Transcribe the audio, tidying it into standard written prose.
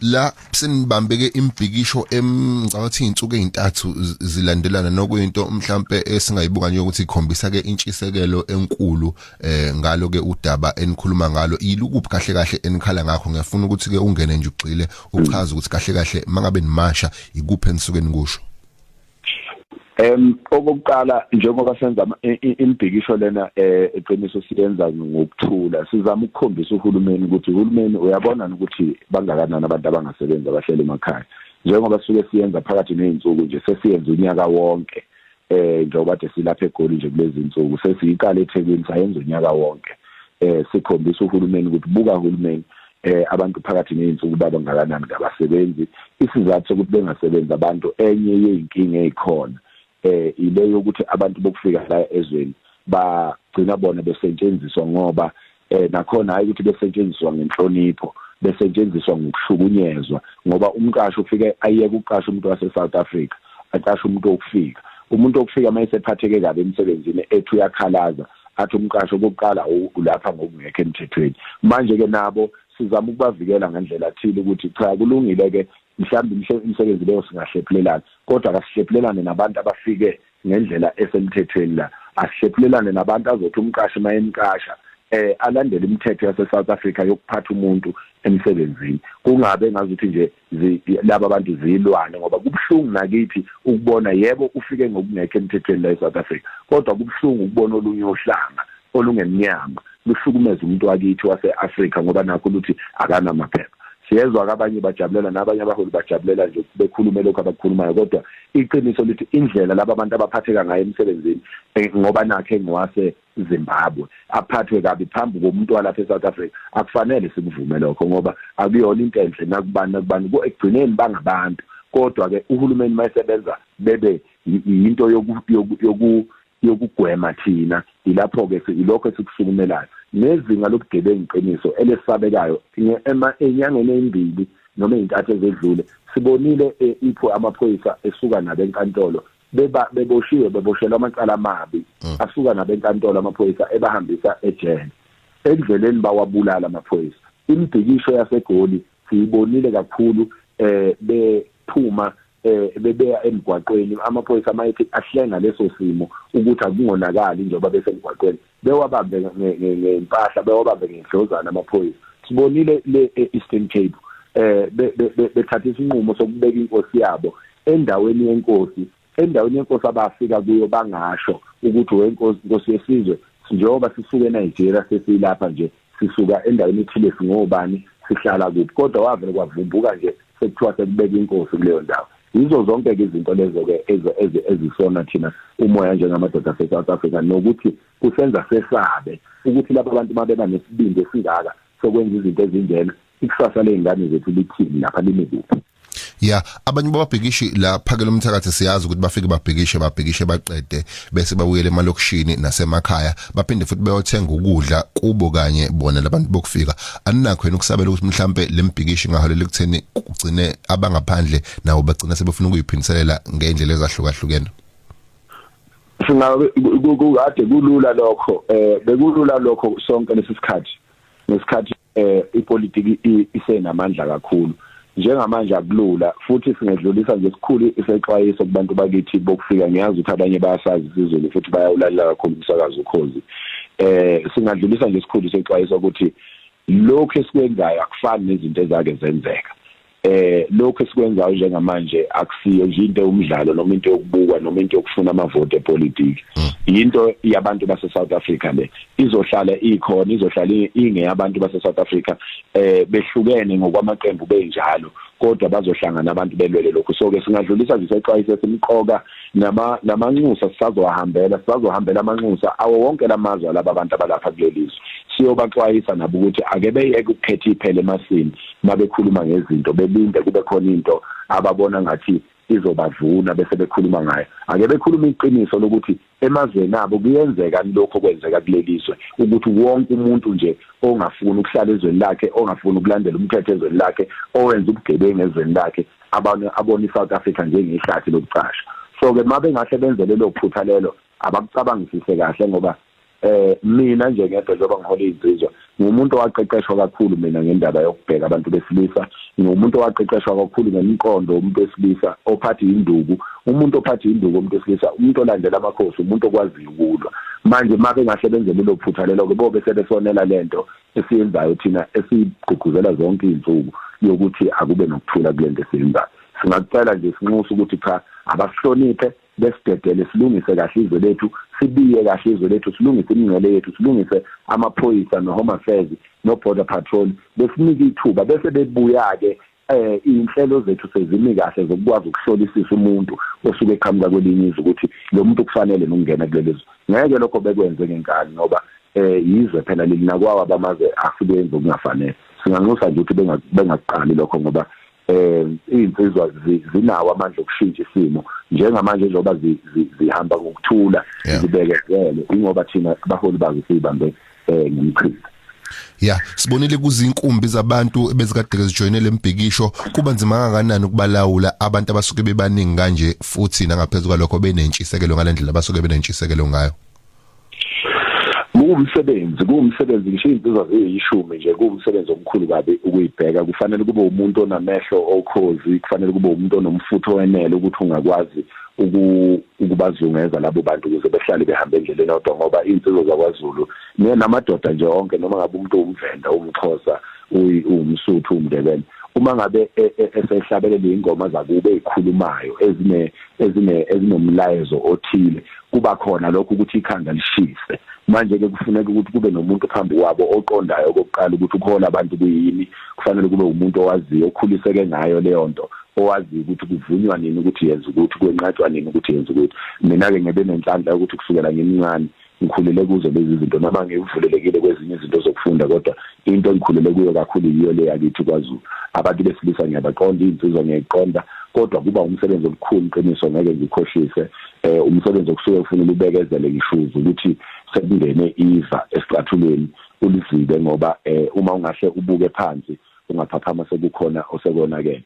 La sinibambeke imbhikisho ngicabanga insuku ezintathu zilandelana nokuyinto mhlambe esingayibuka nje ukuthi ikhombisa ke intshisekelo enkulu ngalo ke udaba enikhuluma ngalo ilukuphi kahle kahle enikhala ngakho ngiyafuna ukuthi ke ungene nje ugxile uchaze ukuthi kahle kahle mangabe nimasha ikuphi enisuke nikusho. Okokuqala njengoba senza imbhikisho lena eqiniso siyenza ngokuthula sizama ukukhombisa uhulumeni ukuthi uhulumeni uyabona ukuthi bangakanani abantu abangasebenza abahleli emakhaya njengoba sisuke siyenza phakathi nezinsuku nje sesiyenza unyaka wonke njengoba silapha eGoli nje kulezi insuku sesiyiqala eThekwini sayenza unyaka wonke sikhombisa uhulumeni ukuthi buka uhulumeni abantu phakathi nezinsuku babangakanani ngabasebenzi isizathu sokuthi bengasebenzi abantu enye yeyinkinga ezikhona ileyo ukuthi abantu bokufika la ezweni bagcina bona besetshenziswa ngoba nakhona hayi ukuthi besetshenziswa ngenhlonipho besetshenziswa ngokushukunyezwa ngoba umqashi ufike ayeke uqasha umuntu wase South Africa aqasha umuntu okufika umuntu okufika mayesephatheke kabe emsebenzini ethu yakhalaza athi umqashi okokuqala ulapha ngokungekho emthethweni manje ke nabo sizama ukubavikela ngandlela athile ukuthi cha kulungile ke mhlawumbe imisebenzi leyo singahlephulelana kodwa akasihlephulelane nabantu abafike ngendlela esemthethweni la asihlephulelane nabantu azothi umqashi mayemqasha alandele imithetho yase South Africa yokuphatha umuntu emsebenzini kungabe ngazuthi nje laba abantu zilwane ngoba kubhlungu nakithi ukubona yebo ufike ngokungekho emthethweni la eSouth Africa kodwa kubhlungu ukubona olunye ohlanga olungemnyama luhlukumeza umuntu wakithi wase-Africa ngoba nakho ukuthi akana maphepha siyezwa abanye bajabulela nabanye abaholi bajabulela nje bekhulume lokho abakhulumayo kodwa iqiniso lithi indlela laba abantu abaphatheka ngayo emsebenzini ngoba nakhe ngwase Zimbabwe aphathwe kabi phambi komuntu walapha eSouth Africa akufanele sikuvume lokho ngoba akuyona into enhle nakubani ekugcineni bangabantu kodwa ke uhulumeni mayesebenza bebe into yokugwema thina ilapho ke ilokho esikusukumelayo nezinga lokugebenga iqiniso elesabekayo enyangeni ezimbili noma ezintathu ezedlule sibonile ipho amaphoyisa esuka nabenkantolo beboshelwa amacala amabi asuka nabenkantolo amaphoyisa ebahambisa ejele endleleni bawabulala amaphoyisa imbhikisho yaseGoli siyibonile kakhulu bephuma bebeya emgwaqweni amaphoyisa mayithi ahlenga leso simo ukuthi akungonakali njengoba besemgwaqweni bewabambe ngempahla bewabambe ngendlozana amaphoyisa sibonile le Eastern Cape bethatha isinqumo sokubeka inkosi yabo endaweni yenkosi abafika kuyo bangasho ukuthi wenkosi yesizwe njengoba sisuke eNigeria sesilapha nje sisuka endaweni ethile singobani sihlala kuphi kodwa wavele kwavumbuka nje sekuthiwa sekubeka inkosi kuleyo ndawo yizo zonke izinto lezo ke ezisona thina umoya njengamadoda aseSouth Africa nokuthi kusenza sesabe ukuthi laba bantu mabeba nesibindi esingaka sokwenza izinto ezinjena ikusasa lezingane zethu lithini lapha limekuphi. Yeah, abanye bababhekishi la phakela umthakathi siyazi ukuthi bafike babhekishe baqede bese babuyele emalokishini nasemakhaya baphinde futhi bayothenga ukudla kubo kanye bona labantu bokufika aninakho yena ukusabela ukuthi mhlambe lembhikishi ngaholela ekutheni kugcine abangaphandle nawo bagcina sebefuna ukuyiphiniselela ngendlela ezahlukahlukene. Singabe kade kulula lokho bekulula lokho sonke lesikhathi ipolitiki isenamandla kakhulu njengamanje akulula futhi singedlulisa nje isikhulu isexwayiso kubantu bakithi bokufika ngiyazi ukuthi abanye bayasazi isizwe futhi bayawulalela kakhulu umsakazo ukhozi singadlulisa nje isikhulu isexwayiso ukuthi lokho esikwenzayo akufani nezinto ezake zenzeka lokho esikwenzayo njengamanje akusiyo nje into umdlalo noma into yokubukwa noma into yokufuna amavote epolitiki into yabantu base South Africa le izohlala ikhona izohlala ingeyabantu base South Africa behlukene ngokwamaqembu benjalo kodwa bazohlangana abantu belwele lokho so ke singadlulisa nje isexwayiso semqoka namanxusa sisazohambela amanxusa awo wonke lamazwe laba abantu abalapha kulelizwe siyobaxwayisa nabo ukuthi ake beyeke ukukhetha iphele emasini mabekhuluma ngezinto belinde kube khona into ababona ngathi izobavuna bese bekhuluma ngayo ake bekhuluma iqiniso lokuthi emazweni abo kuyenzeka lokho kwenzeka kulelizwe ukuthi wonke umuntu nje ongafuni ukuhlala ezweni lakhe ongafuni ukulandela umthetho ezweni lakhe owenza ubugebengu ezweni lakhe abona iSouth Africa njengehlathi lokuqasha so ke mabe ngahle benzele lo phutha lelo abakucabangisise kahle ngoba mina nje ngedwa njengoba ngihola izinsizwa ngumuntu owaqeqeshwa kakhulu mina ngendaba yokubheka abantu besilisa ngumuntu owaqeqeshwa kakhulu ngemiqondo umuntu wesilisa ophatha induku umuntu ophatha induku umuntu wesilisa umuntu olandela amakhosi umuntu okwaziyo ukulwa manje make ngasebenzela lo phutha lelo ke bobe sebesonela lento esiyenzayo thina esigqugquzela zonke izinsuku yokuthi akube nokuthula kulento esiyenzayo singacela nje sinxusa ukuthi cha abasihloniphe besidedele silungise kahle izwe lethu sibiye kahle izwe lethu silungise imingcele yethu silungise amaphoyisa no Home Affairs no Border Patrol besinike ithuba bese bebuya ke inhlelo zethu sezimi kahle zokwazi ukuhlolisisa umuntu osuke eqhamuka kwelinye izwe ukuthi lo muntu kufanele nokungena kulelo ngeke lokho bekwenze ngenkani ngoba yizwe phela lilinakwawa abamaze akubenza okungafanele singanxusa nje ukuthi bengaqali lokho ngoba izinsizwa zinawo amandla okushintsha isimo njengamanje njengoba zihamba ngokuthula zibekezele ingoba thina abaholi bazo sibambe ngimchiza yeah sibonile kuzinkumbi zabantu bezikade zijoyinele embhikisho kuba nzima kangakanani ukubalawula abantu abasuke bebaningi kanje futhi nangaphezulu kwalokho benentshisekelo ngalendlela abasuke benentshisekelo ngayo kuwumsebenzi ngisho izinsizwa ziyishumi nje kuwumsebenzi omkhulu kabi ukuyibheka kufanele kube umuntu onamehlo okhozi kufanele kube umuntu onomfutho wenele ukuthi ungakwazi ukubazungeza labo bantu ukuze behlale behamba endleleni kodwa ngoba izinsizwa zakwaZulu namadoda nje onke noma ngabe umuntu umvenda umXhosa umSuthu umNdebele uma ngabe esehlabelela ingoma zakube ezikhulumayo ezinomlayezo othile kuba khona lokho ukuthi ikhanda lishise manje ke kufuneka ukuthi kube nomuntu phambi kwabo oqondayo okokuqala ukuthi ukhola abantu kuyini kufanele kube umuntu owaziyo okhuliseke ngayo leyo nto owazi ukuthi kuvunywa nini ukuthi yenze ukuthi kwenqatshwa nini ukuthi yenze ukuthi mina ke ngebe nenhlanhla ukuthi kusukela ngemincane ngikhulele kuzo lezi zinto noma ngivulelekile kwezinye izinto zokufunda kodwa into engikhulele kuyo kakhulu yiyo le yakithi kwaZulu abantu besilisa ngiyabaqonda izinsizwa ngiyayiqonda kodwa kuba umsebenzi omkhulu iqiniso ngeke ngikhoshise umsebenzi okusuke kufanele ubekezele ngishuza ukuthi sekungene iva esicathulweni ulizibe ngoba uma ungahle ubuke phansi ungaphaphama sekukhona osekonakele